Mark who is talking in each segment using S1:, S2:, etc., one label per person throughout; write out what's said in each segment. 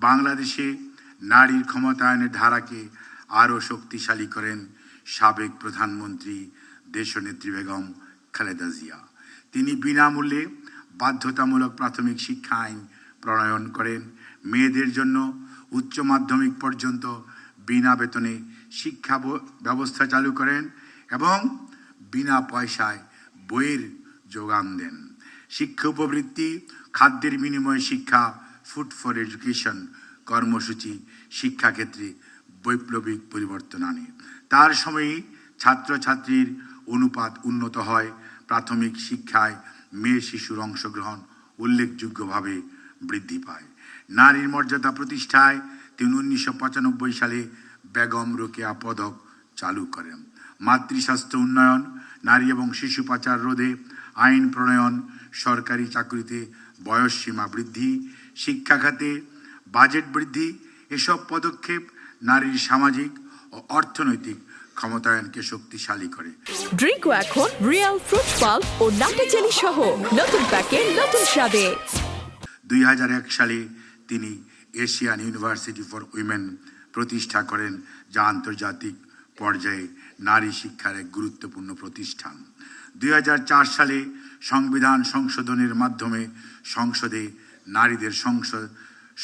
S1: বাংলাদেশে নারীর ক্ষমতায়নের ধারাকে আরও শক্তিশালী করেন সাবেক প্রধানমন্ত্রী দেশনেত্রী বেগম খালেদা জিয়া। তিনি বিনামূল্যে বাধ্যতামূলক প্রাথমিক শিক্ষা আইন প্রণয়ন করেন। মেয়েদের জন্য উচ্চ মাধ্যমিক পর্যন্ত বিনা বেতনে শিক্ষা ব্যবস্থা চালু করেন এবং বিনা পয়সায় বইয়ের যোগান দেন। শিক্ষা উপবৃত্তি, খাদ্যের বিনিময়ে শিক্ষা, ফুড ফর এডুকেশন কর্মসূচি শিক্ষাক্ষেত্রে বৈপ্লবিক পরিবর্তন আনে। তার সময়ে ছাত্রছাত্রীর অনুপাত উন্নত হয়। প্রাথমিক শিক্ষায় মেয়ে শিশুর অংশগ্রহণ উল্লেখযোগ্যভাবে বৃদ্ধি পায়। নারীর মর্যাদা প্রতিষ্ঠায় তিনি 1995 সালে বেগম রোকেয়া পদক চালু করেন। মাতৃস্বাস্থ্য উন্নয়ন, নারী এবং শিশু পাচার রোধে আইন প্রণয়ন, সরকারি চাকরিতে বয়সসীমা বৃদ্ধি, শিক্ষা খাতে বাজেট বৃদ্ধি, এসব পদক্ষেপ নারীর সামাজিক ও অর্থনৈতিক ক্ষমতায়নকে শক্তিশালী করে।
S2: ড্রিঙ্কো এখন রিয়েল ফ্রুট পাল্প ও নাটে চেরি সহ নতুন প্যাকে নতুন স্বাদে।
S1: 2001 সালে তিনি এশিয়ান ইউনিভার্সিটি ফর উইমেন প্রতিষ্ঠা করেন, যা আন্তর্জাতিক পর্যায়ে নারী শিক্ষার এক গুরুত্বপূর্ণ প্রতিষ্ঠান। 2004 সালে সংবিধান সংশোধনের মাধ্যমে সংসদে নারীদের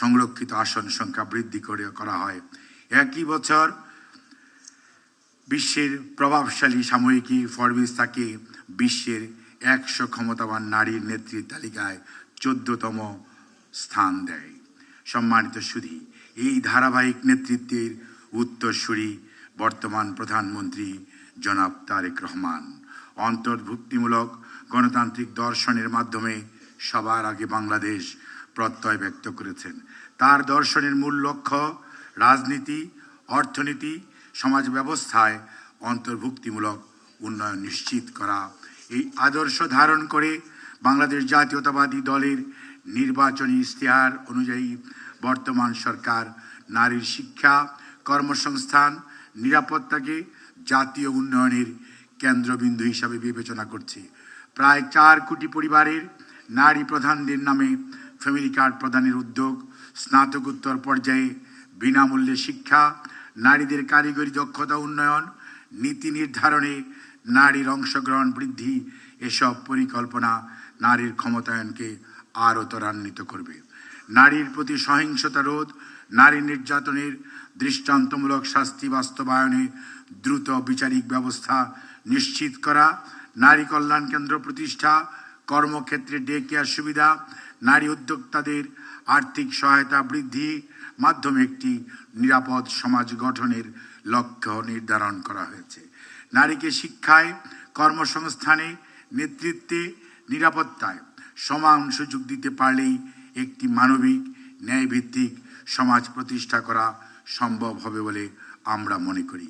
S1: সংরক্ষিত আসন সংখ্যা বৃদ্ধি করা হয়। একই বছর বিশ্বের প্রভাবশালী সাময়িকী ফরবিস তাকে বিশ্বের 100 ক্ষমতাবান নারীর নেত্রীর তালিকায় 14তম স্থান দেয়। সম্মানিত সুধী, এই ধারাবাহিক নেতৃত্বের উত্তরসূরি বর্তমান প্রধানমন্ত্রী জনাব তারেক রহমান অন্তর্ভুক্তিমূলক গণতান্ত্রিক দর্শনের মাধ্যমে সবার আগে বাংলাদেশ প্রত্যয় ব্যক্ত করেছেন। তার দর্শনের মূল লক্ষ্য রাজনীতি, অর্থনীতি, সমাজ ব্যবস্থায় অন্তর্ভুক্তিমূলক উন্নয়ন নিশ্চিত করা। এই আদর্শ ধারণ করে বাংলাদেশ জাতীয়তাবাদী দলের নির্বাচনী ইশতেহার অনুযায়ী বর্তমান সরকার নারীর শিক্ষা, কর্মসংস্থান, নিরাপত্তাকে জাতীয় উন্নয়নের কেন্দ্রবিন্দু হিসাবে বিবেচনা করছে। প্রায় 4 কোটি পরিবারের নারী প্রধানদের নামে ফ্যামিলি কার্ড প্রদানের উদ্যোগ, স্নাতকোত্তর পর্যায়ে বিনামূল্যে শিক্ষা, নারীদের কারিগরি দক্ষতা উন্নয়ন, নীতি নির্ধারণে নারীর অংশগ্রহণ বৃদ্ধি, এসব পরিকল্পনা নারীর ক্ষমতায়নকে আরও ত্বরান্বিত করবে। নারীর প্রতি সহিংসতা রোধ, নারী নির্যাতনের দৃষ্টান্তমূলক শাস্তি বাস্তবায়নে দ্রুত বিচারিক ব্যবস্থা নিশ্চিত করা, নারী কল্যাণ কেন্দ্র প্রতিষ্ঠা, কর্মক্ষেত্রে ডে কেয়ার সুবিধা, নারী উদ্যোক্তাদের আর্থিক সহায়তা বৃদ্ধি মাধ্যমে একটি নিরাপদ সমাজ গঠনের লক্ষ্য নির্ধারণ করা হয়েছে। নারীকে শিক্ষায়, কর্মসংস্থানে, নেতৃত্বে, নিরাপত্তায় সমান সুযোগ দিতে পারলেই একটি মানবিক, ন্যায়ভিত্তিক সমাজ প্রতিষ্ঠা করা সম্ভব হবে বলে আমরা মনে করি।